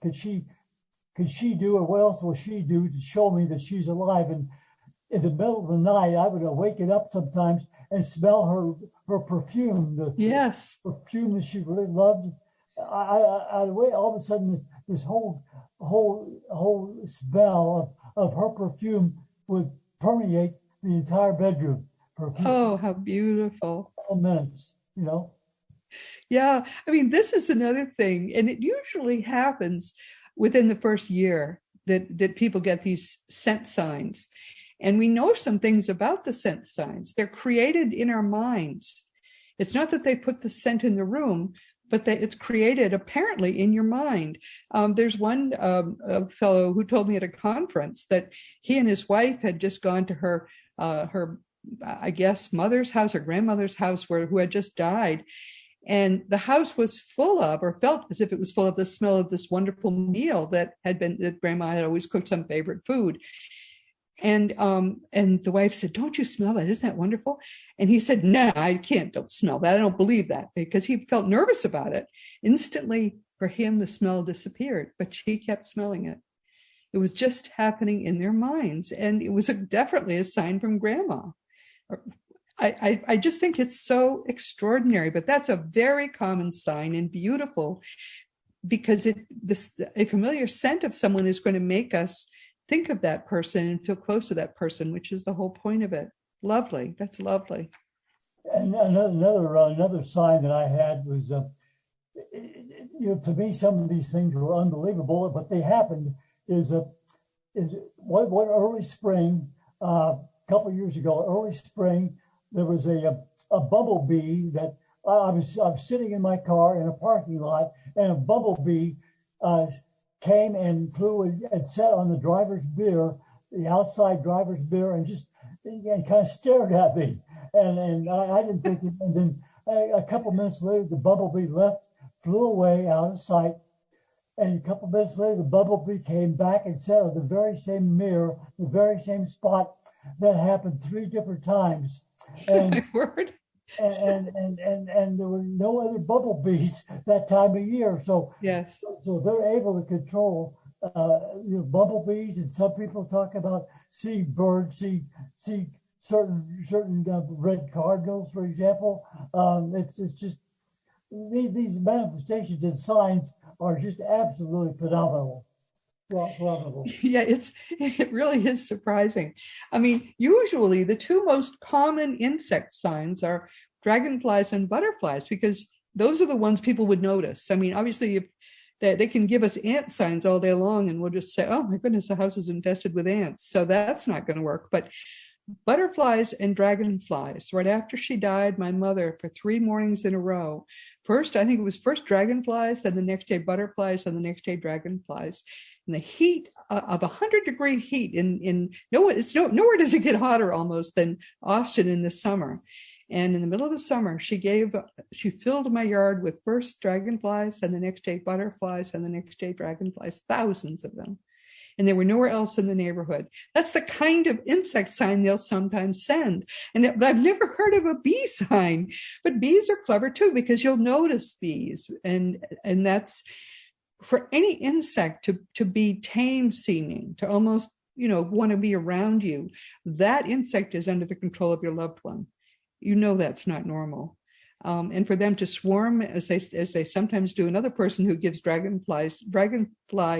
could she do, or what else will she do to show me that she's alive? And in the middle of the night, I would wake it up sometimes and smell her perfume, the Yes. perfume that she really loved. I'd wait, all of a sudden this whole smell of her perfume would permeate the entire bedroom for a Oh, how beautiful. few minutes, you know. Yeah. I mean, this is another thing, and it usually happens within the first year that people get these scent signs. And we know some things about the scent signs. They're created in our minds. It's not that they put the scent in the room, but that it's created apparently in your mind. There's one fellow who told me at a conference that he and his wife had just gone to her, I guess, mother's house or grandmother's house who had just died. And the house was full of, or felt as if it was full of, the smell of this wonderful meal that grandma had always cooked some favorite food. And the wife said, "Don't you smell that? Isn't that wonderful?" And he said, "No, I don't smell that. I don't believe that," because he felt nervous about it. Instantly, for him, the smell disappeared, but she kept smelling it. It was just happening in their minds. And it was definitely a sign from grandma. I just think it's so extraordinary, but that's a very common sign and beautiful, because a familiar scent of someone is going to make us think of that person and feel close to that person, which is the whole point of it. Lovely. That's lovely. And another sign that I had was, to me, some of these things were unbelievable, but they happened. Is one early spring, a couple of years ago, early spring, there was a bumblebee that I was sitting in my car in a parking lot, and a bumblebee came and flew and sat on the the outside driver's mirror, and just kind of stared at me. And I didn't think it. And then a couple of minutes later, the bumblebee left, flew away out of sight. And a couple of minutes later, the bumblebee came back and sat on the very same mirror, the very same spot. That happened 3 different times. And My word. and there were no other bumblebees that time of year. So Yes. So they're able to control bumblebees, and some people talk about seeing birds, see certain red cardinals, for example. It's just these manifestations and signs are just absolutely phenomenal. Phenomenal. Yeah, it really is surprising. I mean, usually the two most common insect signs are dragonflies and butterflies, because those are the ones people would notice. I mean, obviously, if they can give us ant signs all day long, and we'll just say, "Oh my goodness, the house is infested with ants." So that's not going to work. But butterflies and dragonflies. Right after she died, my mother, for 3 mornings in a row, first, I think it was first dragonflies, then the next day butterflies, and the next day dragonflies. And the heat of 100-degree heat nowhere does it get hotter almost than Austin in the summer. And in the middle of the summer, she filled my yard with first dragonflies, and the next day butterflies, and the next day dragonflies, thousands of them. And they were nowhere else in the neighborhood. That's the kind of insect sign they'll sometimes send. But I've never heard of a bee sign. But bees are clever too, because you'll notice bees. And that's for any insect to be tame seeming, to almost, want to be around you. That insect is under the control of your loved one. That's not normal. And for them to swarm as they sometimes do. Another person who gives dragonfly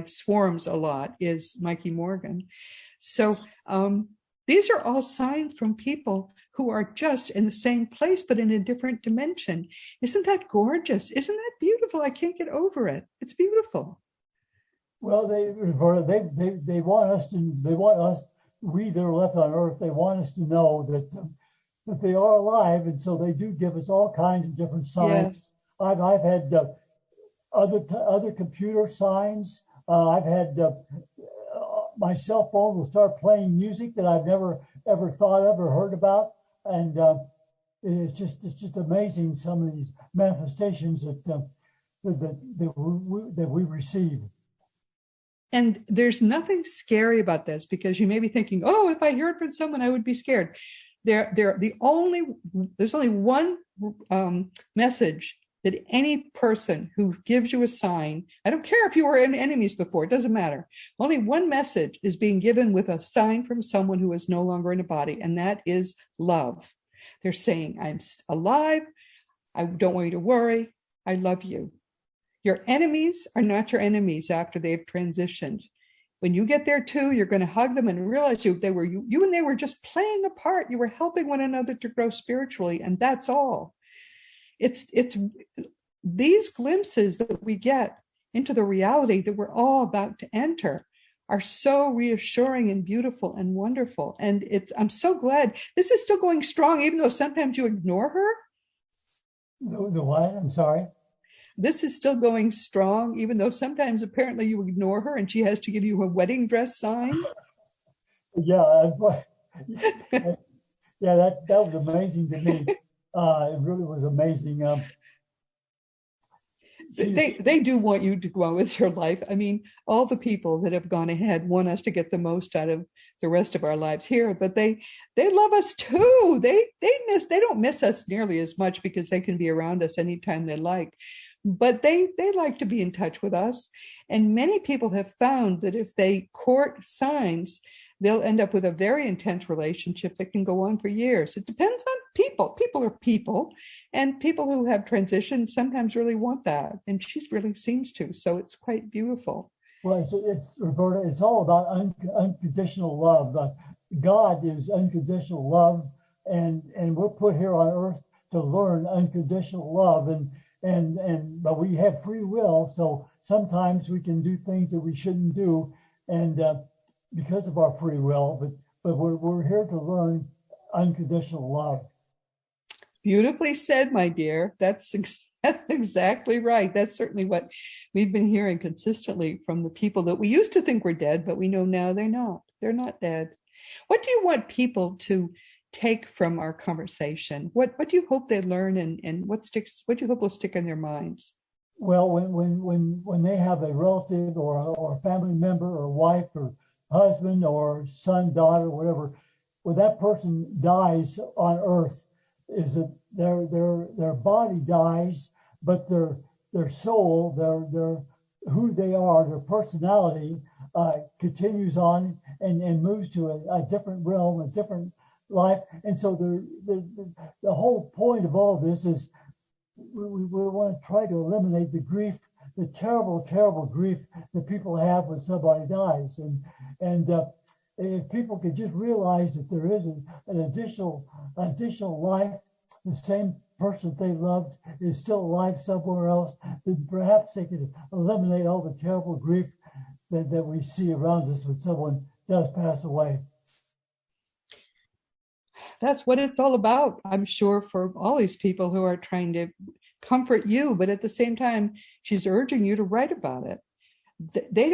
swarms a lot is Mikey Morgan. So these are all signs from people who are just in the same place, but in a different dimension. Isn't that gorgeous? Isn't that beautiful? I can't get over it. It's beautiful. Well, they want us, we that are left on Earth, they want us to know that they are alive, and so they do give us all kinds of different signs. Yes. I've had other computer signs. I've had my cell phone will start playing music that I've never ever thought of or heard about, and it's just amazing, some of these manifestations that we receive. And there's nothing scary about this, because you may be thinking, "Oh, if I hear it from someone, I would be scared." There's only one message that any person who gives you a sign, I don't care if you were enemies before, it doesn't matter. Only one message is being given with a sign from someone who is no longer in a body, and that is love. They're saying, I'm alive. I don't want you to worry. I love you. Your enemies are not your enemies after they've transitioned. When you get there too, you're going to hug them and realize you and they were just playing a part. You were helping one another to grow spiritually, and that's all. It's these glimpses that we get into the reality that we're all about to enter are so reassuring and beautiful and wonderful. And I'm so glad this is still going strong, even though sometimes you ignore her. The what? I'm sorry. This is still going strong, even though sometimes apparently you ignore her and she has to give you a wedding dress sign. Yeah, yeah, that was amazing to me. It really was amazing. They do want you to go on with your life. I mean, all the people that have gone ahead want us to get the most out of the rest of our lives here, but they love us too. They don't miss us nearly as much because they can be around us anytime they like. But they like to be in touch with us. And many people have found that if they court signs, they'll end up with a very intense relationship that can go on for years. It depends on people. People are people, and people who have transitioned sometimes really want that. And she really seems to. So it's quite beautiful. Well, it's Roberta, it's all about unconditional love. God is unconditional love, and we're put here on earth to learn unconditional love. But we have free will, so sometimes we can do things that we shouldn't do, and because of our free will. But we're here to learn unconditional love. Beautifully said, my dear. That's exactly right. That's certainly what we've been hearing consistently from the people that we used to think were dead, but we know now they're not. They're not dead. What do you want people to take from our conversation? What do you hope they learn, and what do you hope will stick in their minds? Well, when they have a relative or a family member or wife or husband or son, daughter, whatever, when that person dies on earth, is that their body dies, but their soul, their who they are, their personality continues on and moves to a different realm, a different life. And so the whole point of all this is we want to try to eliminate the grief, the terrible, terrible grief that people have when somebody dies. And if people could just realize that there is an additional life, the same person they loved is still alive somewhere else, then perhaps they could eliminate all the terrible grief that we see around us when someone does pass away. That's what it's all about, I'm sure, for all these people who are trying to comfort you, but at the same time, she's urging you to write about it. They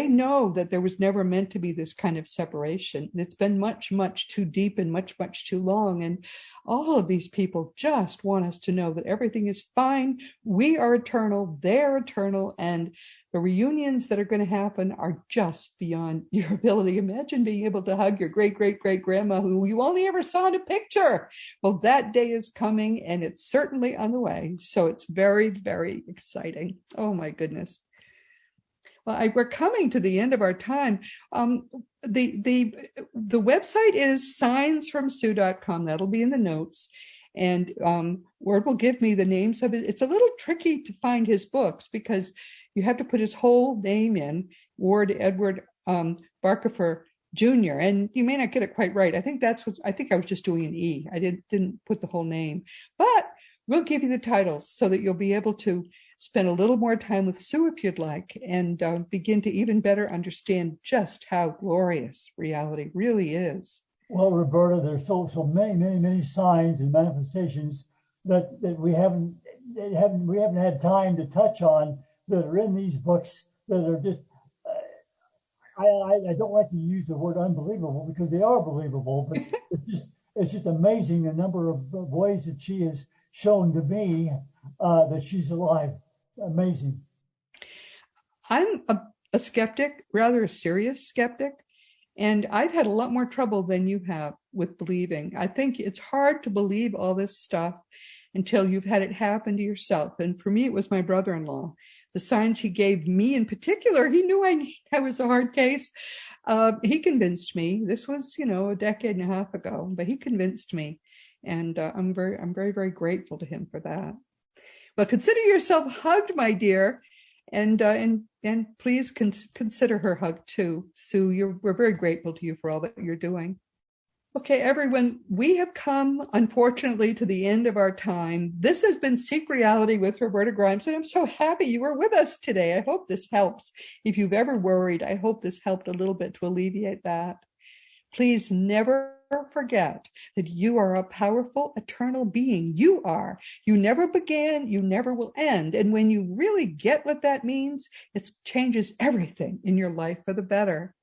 know that there was never meant to be this kind of separation. It's been much, much too deep and much, much too long. And all of these people just want us to know that everything is fine. We are eternal, they're eternal, and the reunions that are going to happen are just beyond your ability. Imagine being able to hug your great-great-great-grandma who you only ever saw in a picture. Well, that day is coming, and it's certainly on the way. So it's very, very exciting. Oh, my goodness. Well, we're coming to the end of our time. The website is signsfromsue.com. That'll be in the notes. And Ward will give me the names of it. It's a little tricky to find his books because you have to put his whole name in, Ward Edward Barcafer Jr. And you may not get it quite right. I think I was just doing an E. I didn't put the whole name. But we'll give you the titles so that you'll be able to spend a little more time with Sue if you'd like, and begin to even better understand just how glorious reality really is. Well, Roberta, there's so many signs and manifestations that we haven't had time to touch on that are in these books that are just. I don't like to use the word unbelievable because they are believable, but it's just amazing the number of ways that she has shown to me that she's alive. Amazing. I'm a skeptic, rather a serious skeptic, and I've had a lot more trouble than you have with believing. I think it's hard to believe all this stuff until you've had it happen to yourself. And for me, it was my brother-in-law. The signs he gave me in particular, he knew I was a hard case. He convinced me. This was, a decade and a half ago, but he convinced me. And I'm very, very grateful to him for that. Well, consider yourself hugged, my dear. And please consider her hugged too. Sue, we're very grateful to you for all that you're doing. Okay, everyone, we have come, unfortunately, to the end of our time. This has been Seek Reality with Roberta Grimes, and I'm so happy you were with us today. I hope this helps. If you've ever worried, I hope this helped a little bit to alleviate that. Please never forget that you are a powerful, eternal being. You are. You never began, you never will end. And when you really get what that means, it changes everything in your life for the better.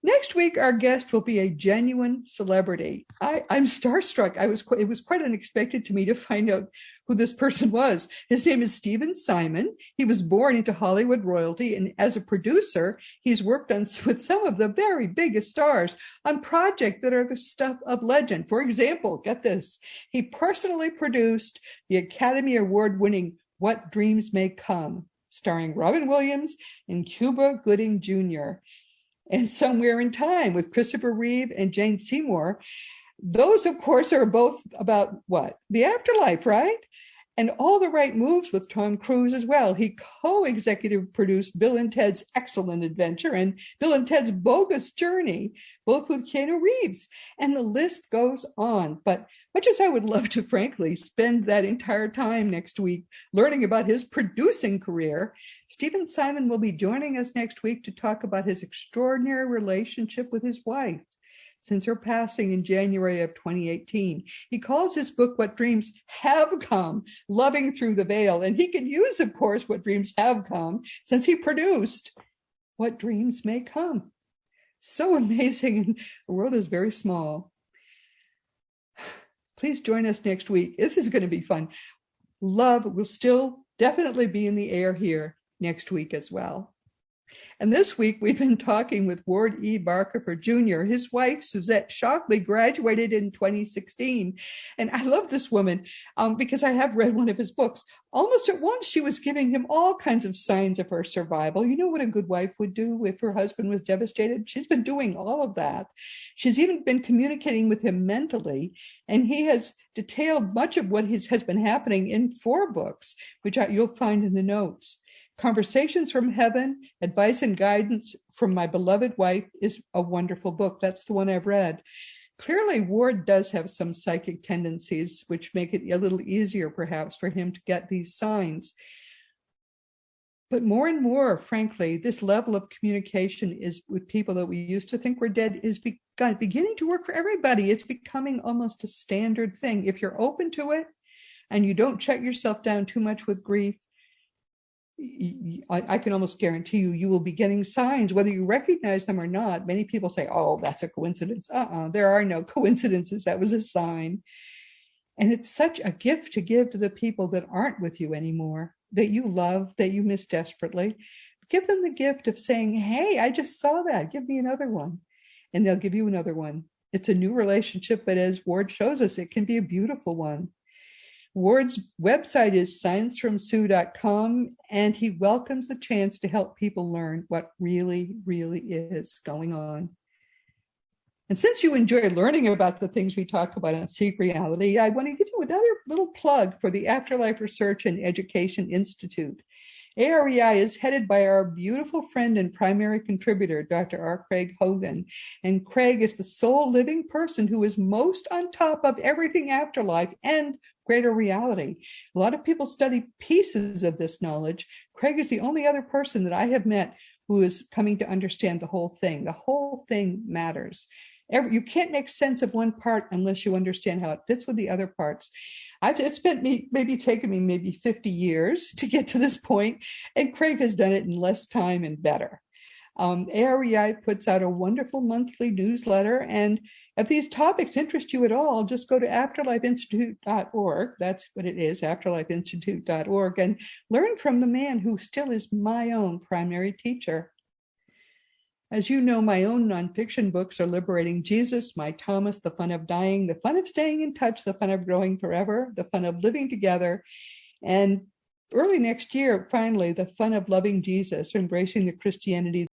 Next week, our guest will be a genuine celebrity. I'm starstruck. It was quite unexpected to me to find out who this person was. His name is Stephen Simon. He was born into Hollywood royalty, and as a producer, he's worked with some of the very biggest stars on projects that are the stuff of legend. For example, get this, he personally produced the Academy Award-winning What Dreams May Come, starring Robin Williams and Cuba Gooding Jr., and Somewhere in Time with Christopher Reeve and Jane Seymour. Those, of course, are both about what? The afterlife, right? And All the Right Moves with Tom Cruise as well. He co-executive produced Bill and Ted's Excellent Adventure and Bill and Ted's Bogus Journey, both with Keanu Reeves. And the list goes on. But much as I would love to, frankly, spend that entire time next week learning about his producing career, Stephen Simon will be joining us next week to talk about his extraordinary relationship with his wife since her passing in January of 2018. He calls his book What Dreams Have Come, Loving Through the Veil. And he can use, of course, What Dreams Have Come, since he produced What Dreams May Come. So amazing, and the world is very small. Please join us next week. This is going to be fun. Love will still definitely be in the air here next week as well. And this week, we've been talking with Ward E. Barcafer Jr. His wife, Suzette Shockley, graduated in 2016. And I love this woman because I have read one of his books. Almost at once, she was giving him all kinds of signs of her survival. You know what a good wife would do if her husband was devastated? She's been doing all of that. She's even been communicating with him mentally. And he has detailed much of what has been happening in 4 books, which you'll find in the notes. Conversations from Heaven, Advice and Guidance from My Beloved Wife is a wonderful book. That's the one I've read. Clearly, Ward does have some psychic tendencies, which make it a little easier, perhaps, for him to get these signs. But more and more, frankly, this level of communication is with people that we used to think were dead is beginning to work for everybody. It's becoming almost a standard thing. If you're open to it and you don't shut yourself down too much with grief, I can almost guarantee you will be getting signs, whether you recognize them or not. Many people say, oh, that's a coincidence. There are no coincidences. That was a sign. And it's such a gift to give to the people that aren't with you anymore, that you love, that you miss desperately. Give them the gift of saying, hey, I just saw that. Give me another one. And they'll give you another one. It's a new relationship, but as Ward shows us, it can be a beautiful one. Ward's website is sciencefromsue.com, and he welcomes the chance to help people learn what really, really is going on. And since you enjoy learning about the things we talk about on Seek Reality, I want to give you another little plug for the Afterlife Research and Education Institute. AREI is headed by our beautiful friend and primary contributor, Dr. R. Craig Hogan. And Craig is the sole living person who is most on top of everything afterlife and greater reality. A lot of people study pieces of this knowledge. Craig is the only other person that I have met who is coming to understand the whole thing. The whole thing matters. You can't make sense of one part unless you understand how it fits with the other parts. It's taken me maybe 50 years to get to this point, and Craig has done it in less time and better. AREI puts out a wonderful monthly newsletter, and if these topics interest you at all, just go to afterlifeinstitute.org. That's what it is, afterlifeinstitute.org, and learn from the man who still is my own primary teacher. As you know, my own nonfiction books are Liberating Jesus, My Thomas, The Fun of Dying, The Fun of Staying in Touch, The Fun of Growing Forever, The Fun of Living Together, and early next year, finally, The Fun of Loving Jesus, Embracing the Christianity